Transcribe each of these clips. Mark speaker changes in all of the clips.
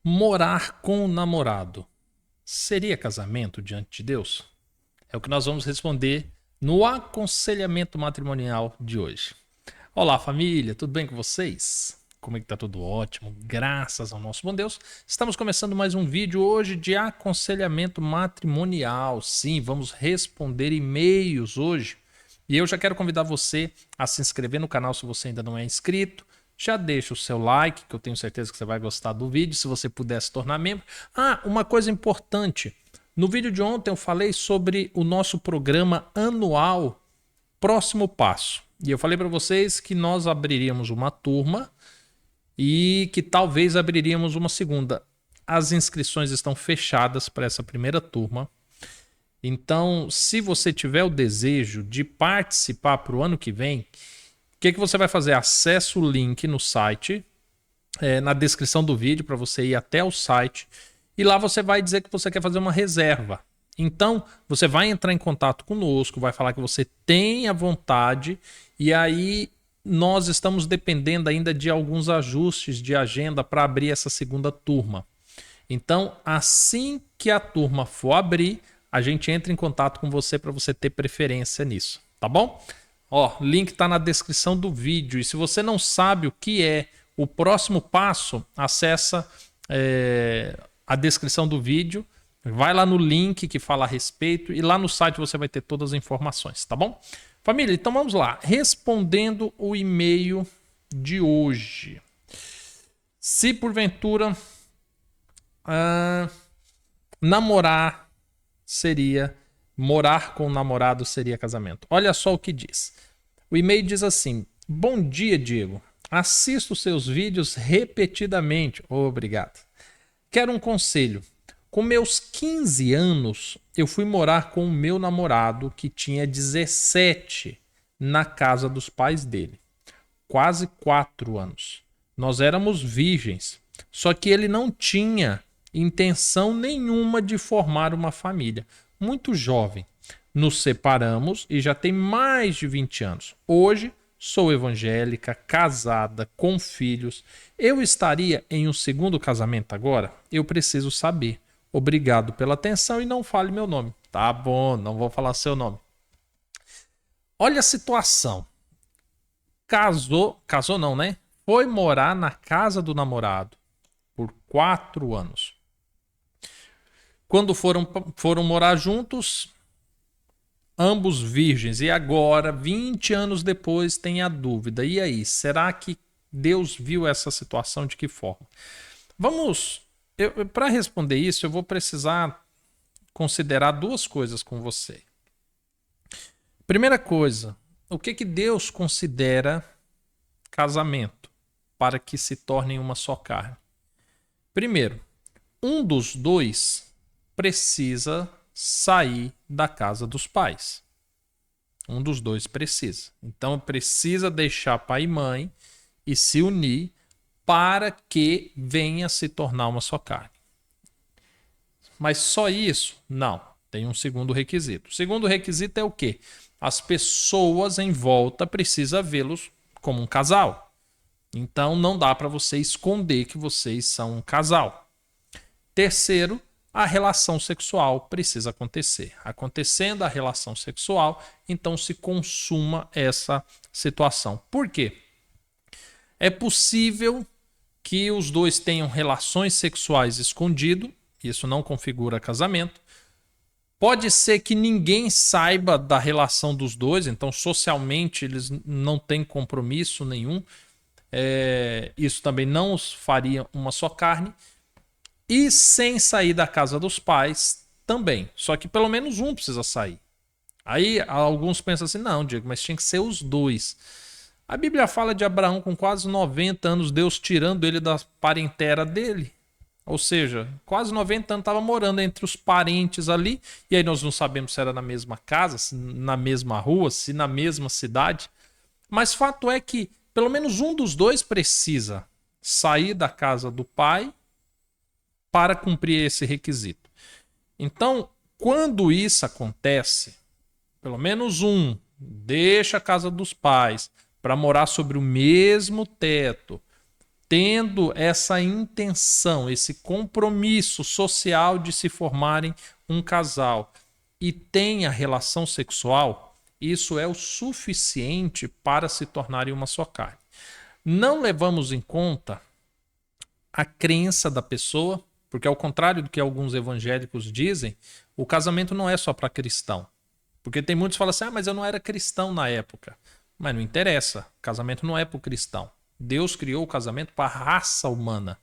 Speaker 1: Morar com o namorado seria casamento diante de Deus? É o que nós vamos responder no aconselhamento matrimonial de hoje. Olá, família, tudo bem com vocês? Como é que tá? Tudo ótimo, graças ao nosso bom Deus. Estamos começando mais um vídeo hoje de aconselhamento matrimonial. Sim, vamos responder e-mails hoje. E eu já quero convidar você a se inscrever no canal se você ainda não é inscrito. Já deixa o seu like, que eu tenho certeza que você vai gostar do vídeo, se você puder se tornar membro. Ah, uma coisa importante. No vídeo de ontem eu falei sobre o nosso programa anual Próximo Passo. E eu falei para vocês que nós abriríamos uma turma e que talvez abriríamos uma segunda. As inscrições estão fechadas para essa primeira turma. Então, se você tiver o desejo de participar para o ano que vem, o que você vai fazer? Acesse o link no site, na descrição do vídeo, para você ir até o site. E lá você vai dizer que você quer fazer uma reserva. Então, você vai entrar em contato conosco, vai falar que você tem a vontade, e aí nós estamos dependendo ainda de alguns ajustes de agenda para abrir essa segunda turma. Então, assim que a turma for abrir, a gente entra em contato com você para você ter preferência nisso, tá bom? Ó, link está na descrição do vídeo. E se você não sabe o que é o próximo passo, acessa a descrição do vídeo, vai lá no link que fala a respeito e lá no site você vai ter todas as informações, tá bom? Família, então vamos lá. Respondendo o e-mail de hoje. Se porventura namorar seria, morar com o namorado seria casamento. Olha só o que diz. O e-mail diz assim: Bom dia, Diego. Assisto seus vídeos repetidamente. Obrigado. Quero um conselho. Com meus 15 anos, eu fui morar com o meu namorado, que tinha 17, na casa dos pais dele. Quase 4 anos. Nós éramos virgens. Só que ele não tinha intenção nenhuma de formar uma família. Muito jovem. Nos separamos e já tem mais de 20 anos. Hoje, sou evangélica, casada, com filhos. Eu estaria em um segundo casamento agora? Eu preciso saber. Obrigado pela atenção e não fale meu nome. Tá bom, não vou falar seu nome. Olha a situação. Casou não, né? Foi morar na casa do namorado por 4 anos. Quando foram morar juntos, ambos virgens, e agora, 20 anos depois, tem a dúvida. E aí, será que Deus viu essa situação de que forma? Vamos, para responder isso, eu vou precisar considerar duas coisas com você. Primeira coisa, o que Deus considera casamento para que se tornem uma só carne? Primeiro, um dos dois precisa sair da casa dos pais. Um dos dois precisa. Então precisa deixar pai e mãe e se unir para que venha se tornar uma só carne. Mas só isso? Não. Tem um segundo requisito. O segundo requisito é o quê? As pessoas em volta precisam vê-los como um casal. Então não dá para você esconder que vocês são um casal. Terceiro, a relação sexual precisa acontecer. Acontecendo a relação sexual, então se consuma essa situação. Por quê? É possível que os dois tenham relações sexuais escondido, isso não configura casamento. Pode ser que ninguém saiba da relação dos dois, então socialmente eles não têm compromisso nenhum. Isso também não os faria uma só carne. E sem sair da casa dos pais também. Só que pelo menos um precisa sair. Aí alguns pensam assim, não, Diego, mas tinha que ser os dois. A Bíblia fala de Abraão com quase 90 anos, Deus tirando ele da parentela dele. Ou seja, quase 90 anos estava morando entre os parentes ali. E aí nós não sabemos se era na mesma casa, se na mesma rua, se na mesma cidade. Mas fato é que pelo menos um dos dois precisa sair da casa do pai para cumprir esse requisito. Então, quando isso acontece, pelo menos um deixa a casa dos pais para morar sobre o mesmo teto, tendo essa intenção, esse compromisso social de se formarem um casal e tenha relação sexual, isso é o suficiente para se tornarem uma só carne. Não levamos em conta a crença da pessoa, porque ao contrário do que alguns evangélicos dizem, o casamento não é só para cristão. Porque tem muitos que falam assim, mas eu não era cristão na época. Mas não interessa, casamento não é para o cristão. Deus criou o casamento para a raça humana.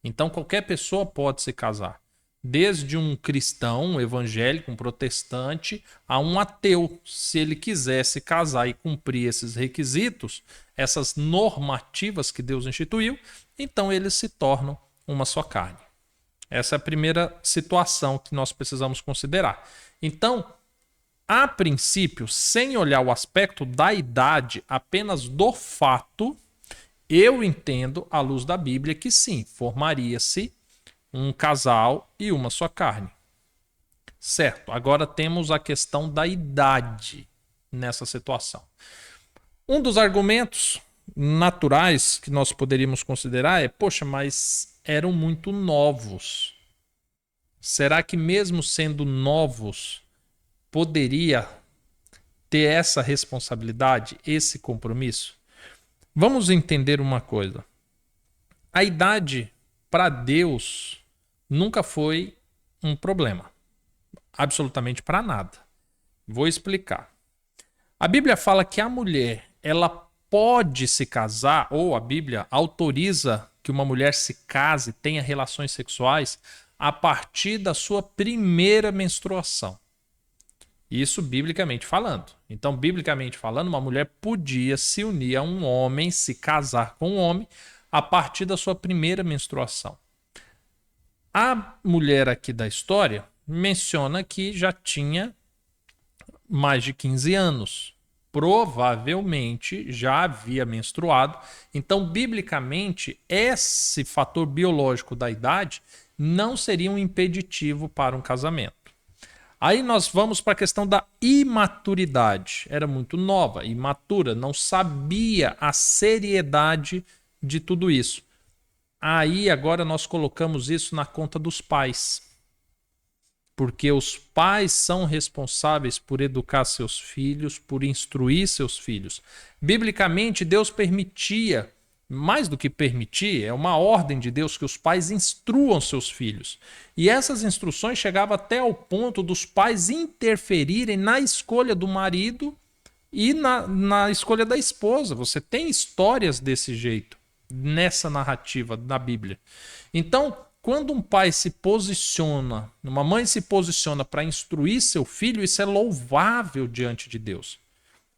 Speaker 1: Então qualquer pessoa pode se casar. Desde um cristão, um evangélico, um protestante, a um ateu. Se ele quiser se casar e cumprir esses requisitos, essas normativas que Deus instituiu, então eles se tornam uma só carne. Essa é a primeira situação que nós precisamos considerar. Então, a princípio, sem olhar o aspecto da idade, apenas do fato, eu entendo, à luz da Bíblia, que sim, formaria-se um casal e uma só carne. Certo, agora temos a questão da idade nessa situação. Um dos argumentos naturais que nós poderíamos considerar é, poxa, mas eram muito novos. Será que mesmo sendo novos, poderia ter essa responsabilidade, esse compromisso? Vamos entender uma coisa. A idade, para Deus, nunca foi um problema. Absolutamente para nada. Vou explicar. A Bíblia fala que a mulher, ela pode se casar, ou a Bíblia autoriza que uma mulher se case, tenha relações sexuais, a partir da sua primeira menstruação. Isso biblicamente falando. Então, biblicamente falando, uma mulher podia se unir a um homem, se casar com um homem, a partir da sua primeira menstruação. A mulher aqui da história menciona que já tinha mais de 15 anos. Provavelmente já havia menstruado. Então, biblicamente, esse fator biológico da idade não seria um impeditivo para um casamento. Aí nós vamos para a questão da imaturidade. Era muito nova, imatura, não sabia a seriedade de tudo isso. Aí agora nós colocamos isso na conta dos pais. Porque os pais são responsáveis por educar seus filhos, por instruir seus filhos. Biblicamente, Deus permitia, mais do que permitir, é uma ordem de Deus que os pais instruam seus filhos. E essas instruções chegavam até ao ponto dos pais interferirem na escolha do marido e na escolha da esposa. Você tem histórias desse jeito, nessa narrativa da Bíblia. Então, quando um pai se posiciona, uma mãe se posiciona para instruir seu filho, isso é louvável diante de Deus.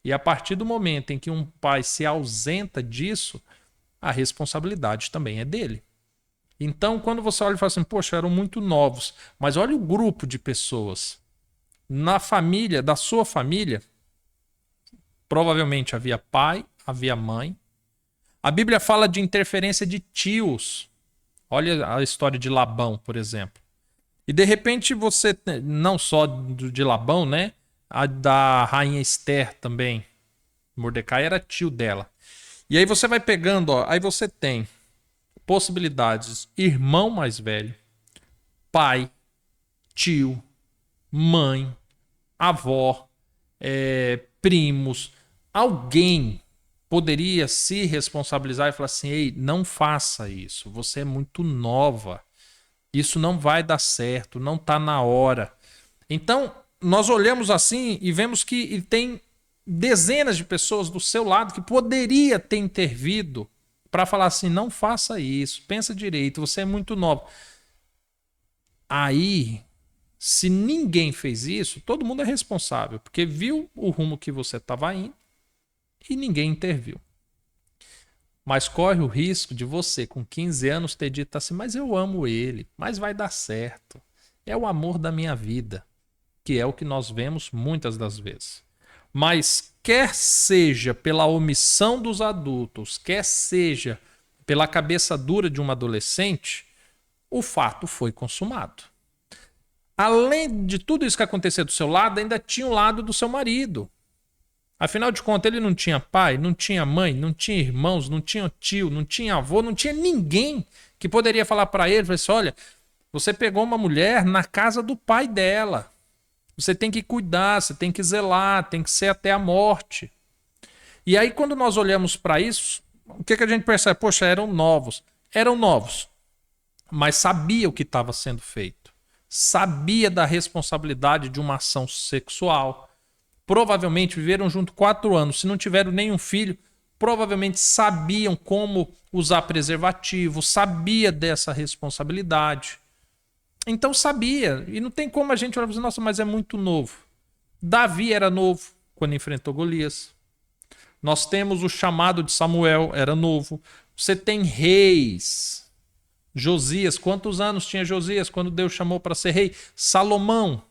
Speaker 1: E a partir do momento em que um pai se ausenta disso, a responsabilidade também é dele. Então, quando você olha e fala assim, poxa, eram muito novos, mas olha o grupo de pessoas. Na família, da sua família, provavelmente havia pai, havia mãe. A Bíblia fala de interferência de tios. Olha a história de Labão, por exemplo. E de repente você, não só de Labão, né? A da rainha Esther também. Mordecai era tio dela. E aí você vai pegando, ó, aí você tem possibilidades: irmão mais velho, pai, tio, mãe, avó, primos. Alguém poderia se responsabilizar e falar assim, ei, não faça isso, você é muito nova, isso não vai dar certo, não está na hora. Então, nós olhamos assim e vemos que tem dezenas de pessoas do seu lado que poderia ter intervido para falar assim, não faça isso, pensa direito, você é muito nova. Aí, se ninguém fez isso, todo mundo é responsável, porque viu o rumo que você estava indo e ninguém interviu. Mas corre o risco de você, com 15 anos, ter dito assim, mas eu amo ele, mas vai dar certo. É o amor da minha vida, que é o que nós vemos muitas das vezes. Mas quer seja pela omissão dos adultos, quer seja pela cabeça dura de um adolescente, o fato foi consumado. Além de tudo isso que aconteceu do seu lado, ainda tinha o lado do seu marido. Afinal de contas, ele não tinha pai, não tinha mãe, não tinha irmãos, não tinha tio, não tinha avô, não tinha ninguém que poderia falar para ele, assim, olha, você pegou uma mulher na casa do pai dela. Você tem que cuidar, você tem que zelar, tem que ser até a morte. E aí, quando nós olhamos para isso, o que a gente percebe? Poxa, eram novos, mas sabia o que estava sendo feito. Sabia da responsabilidade de uma ação sexual. Provavelmente viveram junto 4 anos. Se não tiveram nenhum filho, provavelmente sabiam como usar preservativo, sabia dessa responsabilidade. Então sabia. E não tem como a gente olhar e dizer, nossa, mas é muito novo. Davi era novo quando enfrentou Golias. Nós temos o chamado de Samuel, era novo. Você tem reis. Josias, quantos anos tinha Josias quando Deus chamou para ser rei? Salomão.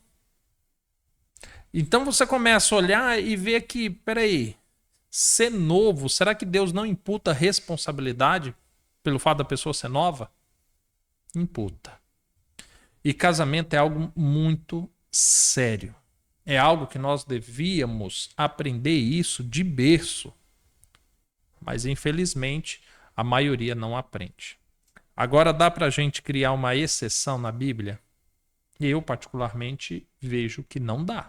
Speaker 1: Então você começa a olhar e ver que, peraí, ser novo, será que Deus não imputa responsabilidade pelo fato da pessoa ser nova? Imputa. E casamento é algo muito sério. É algo que nós devíamos aprender isso de berço. Mas, infelizmente, a maioria não aprende. Agora, dá para a gente criar uma exceção na Bíblia? Eu, particularmente, vejo que não dá.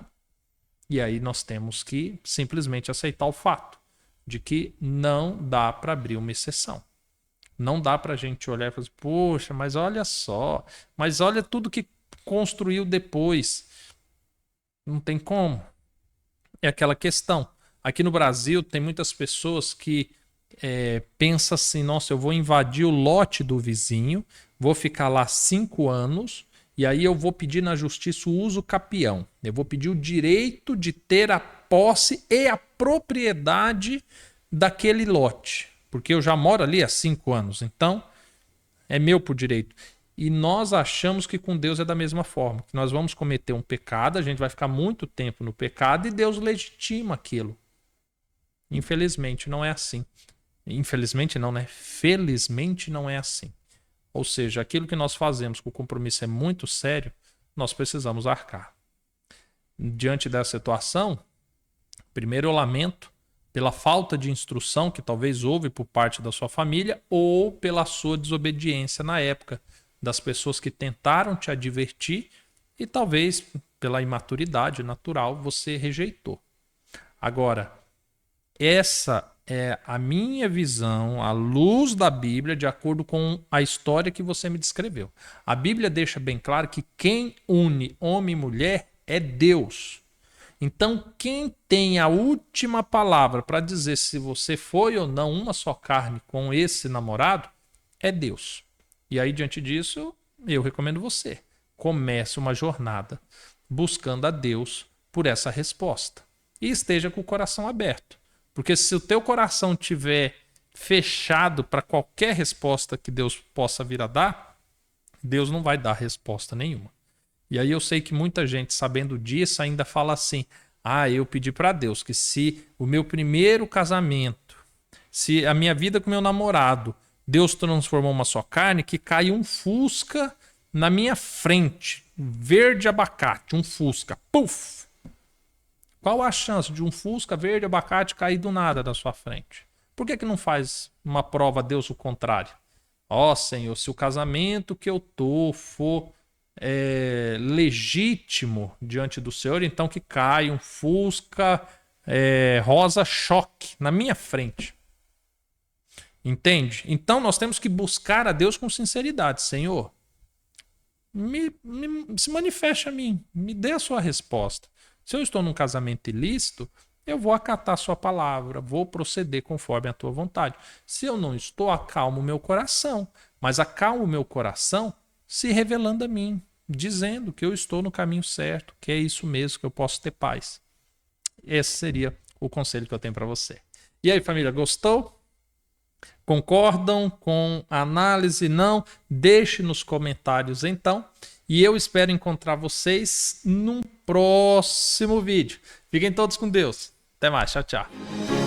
Speaker 1: E aí nós temos que simplesmente aceitar o fato de que não dá para abrir uma exceção. Não dá para a gente olhar e falar assim, poxa, mas olha só, mas olha tudo que construiu depois. Não tem como. É aquela questão. Aqui no Brasil tem muitas pessoas que pensam assim, nossa, eu vou invadir o lote do vizinho, vou ficar lá 5 anos e aí eu vou pedir na justiça o uso capião. Eu vou pedir o direito de ter a posse e a propriedade daquele lote. Porque eu já moro ali há 5 anos, então é meu por direito. E nós achamos que com Deus é da mesma forma, que nós vamos cometer um pecado, a gente vai ficar muito tempo no pecado e Deus legitima aquilo. Infelizmente não é assim. Infelizmente não, né? Felizmente não é assim. Ou seja, aquilo que nós fazemos com o compromisso é muito sério, nós precisamos arcar. Diante dessa situação, primeiro eu lamento pela falta de instrução que talvez houve por parte da sua família ou pela sua desobediência na época, das pessoas que tentaram te advertir e talvez pela imaturidade natural você rejeitou. Agora, essa é a minha visão, à luz da Bíblia, de acordo com a história que você me descreveu. A Bíblia deixa bem claro que quem une homem e mulher é Deus. Então, quem tem a última palavra para dizer se você foi ou não uma só carne com esse namorado é Deus. E aí, diante disso, eu recomendo você. Comece uma jornada buscando a Deus por essa resposta. E esteja com o coração aberto. Porque se o teu coração estiver fechado para qualquer resposta que Deus possa vir a dar, Deus não vai dar resposta nenhuma. E aí eu sei que muita gente, sabendo disso, ainda fala assim, eu pedi para Deus que se o meu primeiro casamento, se a minha vida com meu namorado, Deus transformou uma só carne, que cai um Fusca na minha frente, verde abacate, um Fusca, puf! Qual a chance de um Fusca verde abacate cair do nada da sua frente? Por que não faz uma prova a Deus o contrário? Senhor, se o casamento que eu tô for legítimo diante do Senhor, então que caia um Fusca rosa choque na minha frente. Entende? Então nós temos que buscar a Deus com sinceridade. Senhor, se manifeste a mim, me dê a sua resposta. Se eu estou num casamento ilícito, eu vou acatar a sua palavra, vou proceder conforme a tua vontade. Se eu não estou, acalmo o meu coração. Mas acalmo o meu coração se revelando a mim, dizendo que eu estou no caminho certo, que é isso mesmo, que eu posso ter paz. Esse seria o conselho que eu tenho para você. E aí, família, gostou? Concordam com a análise? Não? Deixe nos comentários então. E eu espero encontrar vocês num próximo vídeo. Fiquem todos com Deus. Até mais. Tchau, tchau.